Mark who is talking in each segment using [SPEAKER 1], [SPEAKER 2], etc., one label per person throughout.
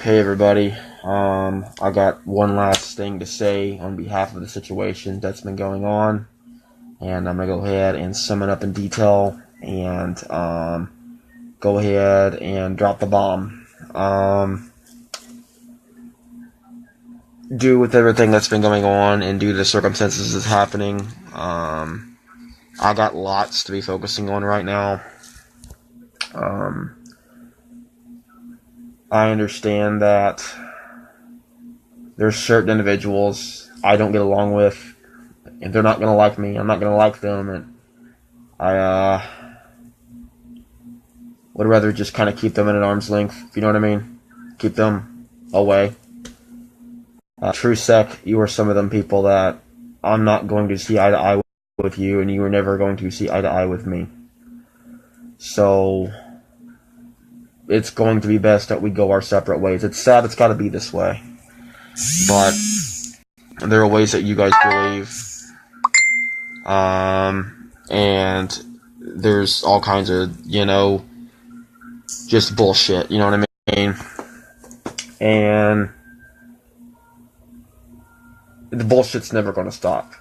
[SPEAKER 1] Hey everybody, I got one last thing to say on behalf of the situation that's been going on, and I'm gonna go ahead and sum it up in detail and go ahead and drop the bomb. Due with everything that's been going on and due to the circumstances that's happening, I got lots to be focusing on right now. I understand that there's certain individuals I don't get along with, and they're not gonna like me. I'm not gonna like them, and I would rather just kind of keep them at an arm's length. If you know what I mean, keep them away. True Sec, you are some of them people that I'm not going to see eye to eye with you, and you are never going to see eye to eye with me. So it's going to be best that we go our separate ways. It's sad it's got to be this way, but there are ways that you guys believe, and there's all kinds of, just bullshit, you know what I mean? And the bullshit's never going to stop.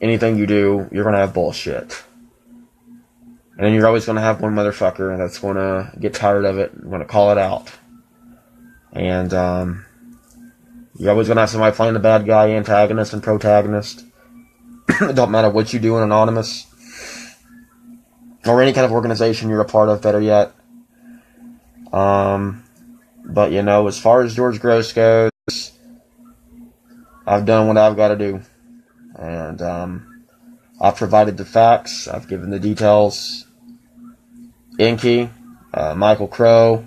[SPEAKER 1] Anything you do, you're going to have bullshit. And then you're always going to have one motherfucker that's going to get tired of it and going to call it out. And you're always going to have somebody playing the bad guy, antagonist and protagonist. It don't matter what you do in Anonymous or any kind of organization you're a part of, better yet. But, as far as George Gross goes, I've done what I've got to do. And I've provided the facts. I've given the details. Inky, Michael Crow,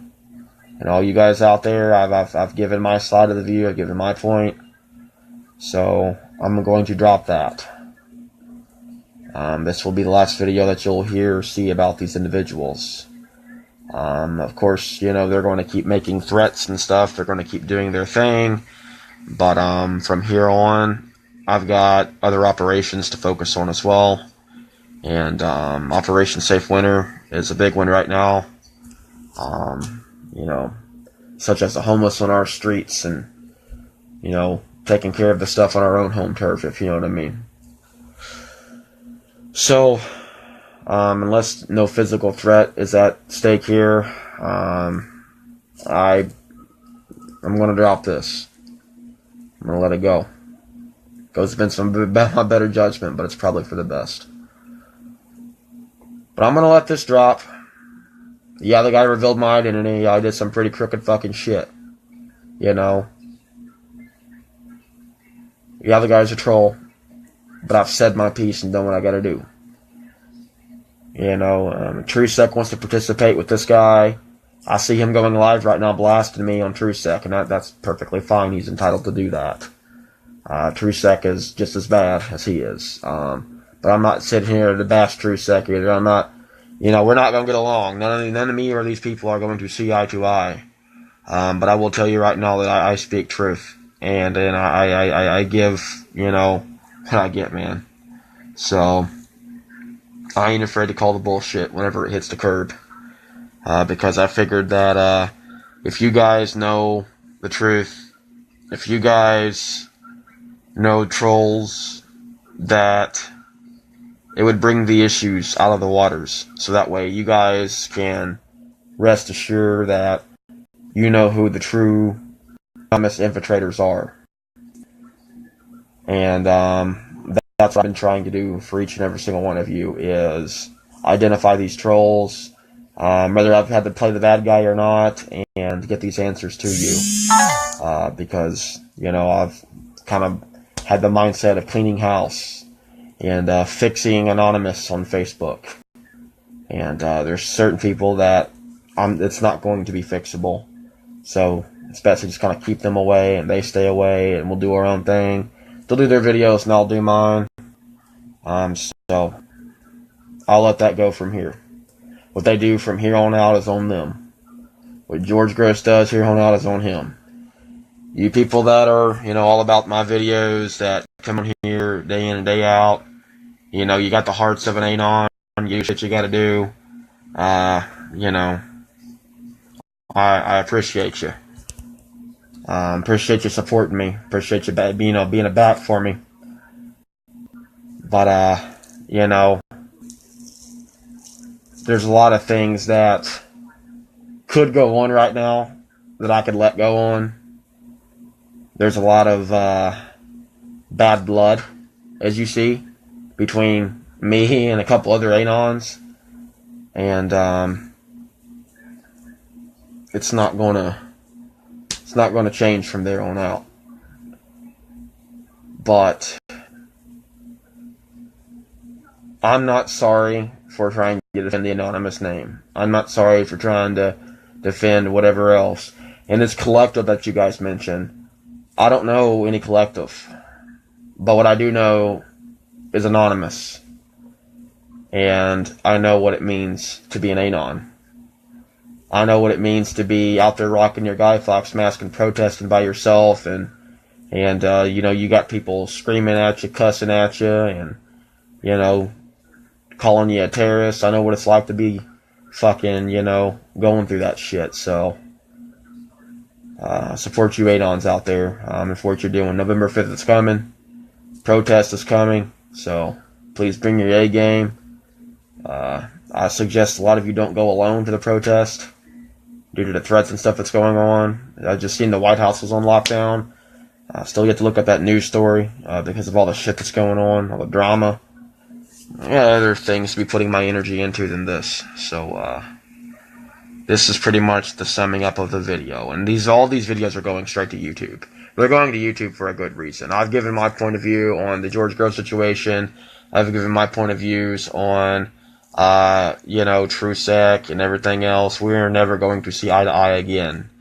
[SPEAKER 1] and all you guys out there, I've given my side of the view. I've given my point. So I'm going to drop that. This will be the last video that you'll hear or see about these individuals. Of course, they're going to keep making threats and stuff. They're going to keep doing their thing. But from here on, I've got other operations to focus on as well. And Operation Safe Winter is a big one right now. Such as the homeless on our streets and, taking care of the stuff on our own home turf, if you know what I mean. So, unless no physical threat is at stake here, I'm going to drop this. I'm going to let it go. Goes against my better judgment, but it's probably for the best. But I'm going to let this drop. Yeah, the guy revealed my identity. I did some pretty crooked fucking shit. Yeah, the guy's a troll. But I've said my piece and done what I gotta do. TrueSec wants to participate with this guy. I see him going live right now blasting me on TrueSec, and that's perfectly fine. He's entitled to do that. TrueSec is just as bad as he is. But I'm not sitting here to bash TrueSec either. I'm not, we're not going to get along. None of me or these people are going to see eye to eye. But I will tell you right now that I speak truth. And I give, what I get, man. So, I ain't afraid to call the bullshit whenever it hits the curb. Because I figured that, if you guys know the truth, if you guys know trolls, that it would bring the issues out of the waters. So that way you guys can rest assured that you know who the true dumbest infiltrators are. And that's what I've been trying to do for each and every single one of you, is identify these trolls, whether I've had to play the bad guy or not, and get these answers to you. Because, I've kind of had the mindset of cleaning house and fixing Anonymous on Facebook. And there's certain people that it's not going to be fixable. So it's best to just kind of keep them away, and they stay away, and we'll do our own thing. They'll do their videos, and I'll do mine. So I'll let that go from here. What they do from here on out is on them. What George Gross does here on out is on him. You people that are, all about my videos, that come on here day in and day out, you got the hearts of an Anon, you do shit you gotta do, I appreciate you. Appreciate you supporting me. Appreciate you being a back for me. But, there's a lot of things that could go on right now that I could let go on. There's a lot of bad blood, as you see, between me and a couple other Anons. And it's not gonna change from there on out. But I'm not sorry for trying to defend the anonymous name. I'm not sorry for trying to defend whatever else. And this collective that you guys mentioned, I don't know any collective. But what I do know is anonymous. And I know what it means to be an Anon. I know what it means to be out there rocking your Guy Fawkes mask and protesting by yourself, and you got people screaming at you, cussing at you, and calling you a terrorist. I know what it's like to be fucking going through that shit. So support you Anons out there, and for what you're doing. November 5th is coming. Protest is coming. So please bring your A game. I suggest a lot of you don't go alone to the protest due to the threats and stuff that's going on. I've just seen the White House was on lockdown. Still yet to look at that news story because of all the shit that's going on, all the drama. Other things to be putting my energy into than this. So this is pretty much the summing up of the video. And all these videos are going straight to YouTube. They're going to YouTube for a good reason. I've given my point of view on the George Groves situation. I've given my point of views on TrueSec and everything else. We're never going to see eye to eye again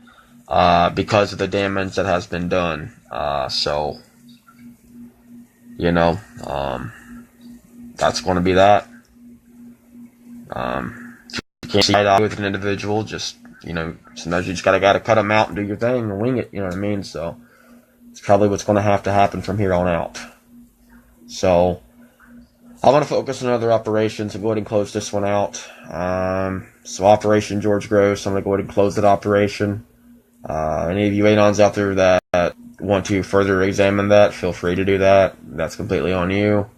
[SPEAKER 1] because of the damage that has been done. That's going to be that. You can't see eye to eye with an individual. Just sometimes you just gotta cut them out and do your thing and wing it. You know what I mean? So it's probably what's going to have to happen from here on out. So I want to focus on other operations and go ahead and close this one out. So Operation George Groves, I'm going to go ahead and close that operation. Any of you Anons out there that want to further examine that, feel free to do that. That's completely on you.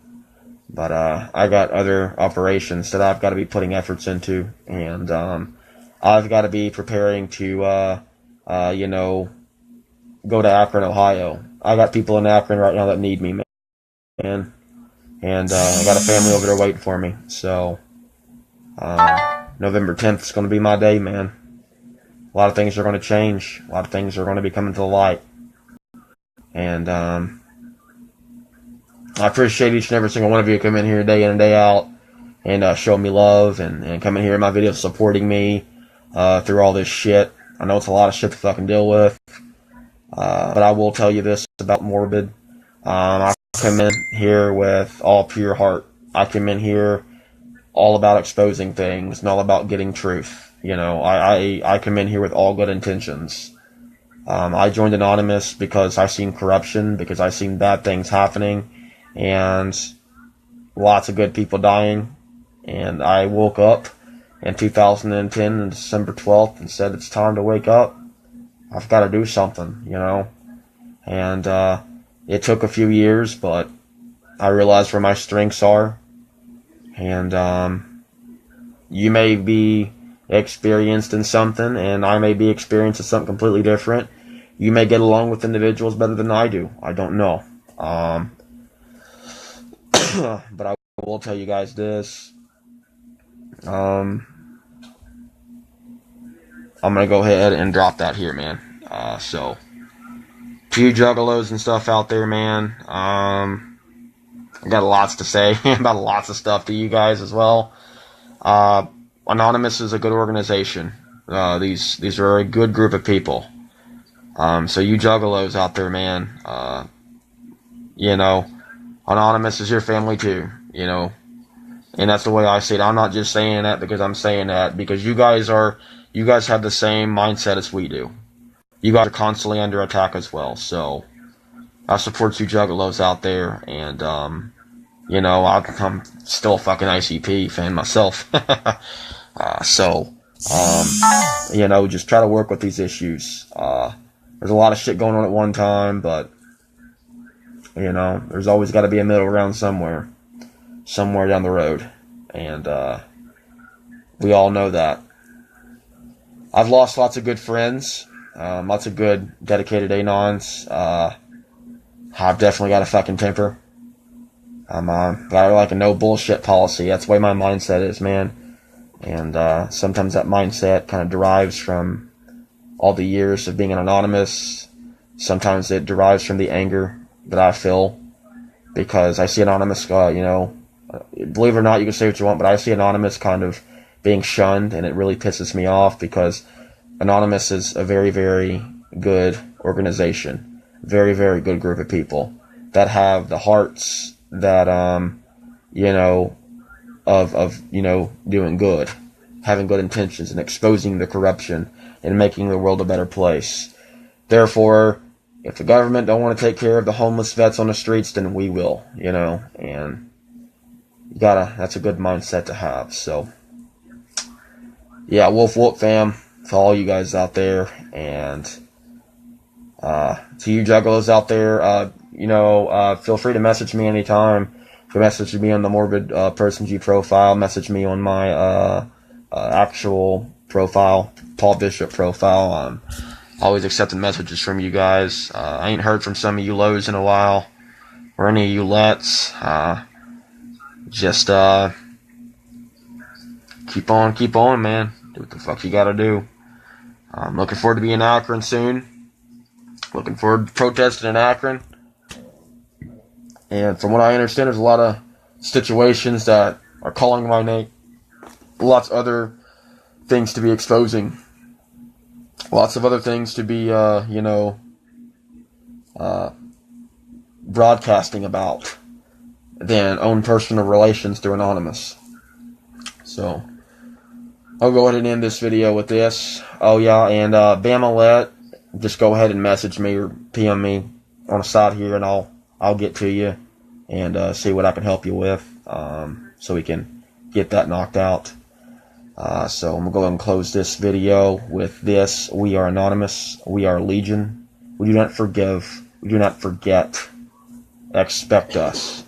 [SPEAKER 1] But I got other operations that I've got to be putting efforts into. And I've got to be preparing to, go to Akron, Ohio. I got people in Akron right now that need me, man. And I got a family over there waiting for me. So November 10th is going to be my day, man. A lot of things are going to change. A lot of things are going to be coming to the light. And I appreciate each and every single one of you who come in here day in and day out and show me love and come in here in my videos supporting me through all this shit. I know it's a lot of shit to fucking deal with. But I will tell you this about Morbid. I come in here with all pure heart. I come in here all about exposing things and all about getting truth. I come in here with all good intentions. I joined Anonymous because I seen corruption, because I seen bad things happening, and lots of good people dying. And I woke up in 2010 on December 12th and said, it's time to wake up. I've got to do something, And it took a few years, but I realized where my strengths are. And you may be experienced in something, and I may be experienced in something completely different. You may get along with individuals better than I do. I don't know. But I will tell you guys this. I'm going to go ahead and drop that here, man. So, to you juggalos and stuff out there, man, I got lots to say about lots of stuff to you guys as well. Anonymous is a good organization. These are a good group of people. So you juggalos out there, man, Anonymous is your family too, and that's the way I see it. I'm not just saying that because I'm saying that, because you guys have the same mindset as we do. You guys are constantly under attack as well. So I support you juggalos out there, and I'm still a fucking ICP fan myself. Just try to work with these issues. there's a lot of shit going on at one time, but, you know, there's always got to be a middle ground somewhere down the road, and we all know that. I've lost lots of good friends, lots of good, dedicated Anons. I've definitely got a fucking temper. Got like a no bullshit policy. That's the way my mindset is, man. And sometimes that mindset kind of derives from all the years of being an anonymous. Sometimes it derives from the anger that I feel because I see anonymous, you know, believe it or not, you can say what you want, but I see anonymous kind of being shunned, and it really pisses me off because anonymous is a very, very good organization, very, very good group of people that have the hearts that, you know, of, you know, doing good, having good intentions and exposing the corruption and making the world a better place. Therefore, if the government don't want to take care of the homeless vets on the streets, then we will, you know, and that's a good mindset to have. So, yeah, Wolf fam, to all you guys out there, and to you juggalos out there, you know, feel free to message me anytime. You can message me on the Morbid Person G profile, message me on my actual profile, Paul Bishop profile. Always accepting messages from you guys. I ain't heard from some of you lows in a while, or any of you lets. Just keep on, man. Do what the fuck you gotta do. I'm looking forward to being in Akron soon. Looking forward to protesting in Akron. And from what I understand, there's a lot of situations that are calling my name. Lots of other things to be exposing. Lots of other things to be, you know, broadcasting about than own personal relations through Anonymous. So, I'll go ahead and end this video with this. Oh yeah, and Bamalette, just go ahead and message me or PM me on the side here, and I'll get to you and see what I can help you with, so we can get that knocked out. So I'm going to go ahead and close this video with this. We are Anonymous. We are Legion. We do not forgive. We do not forget. Expect us.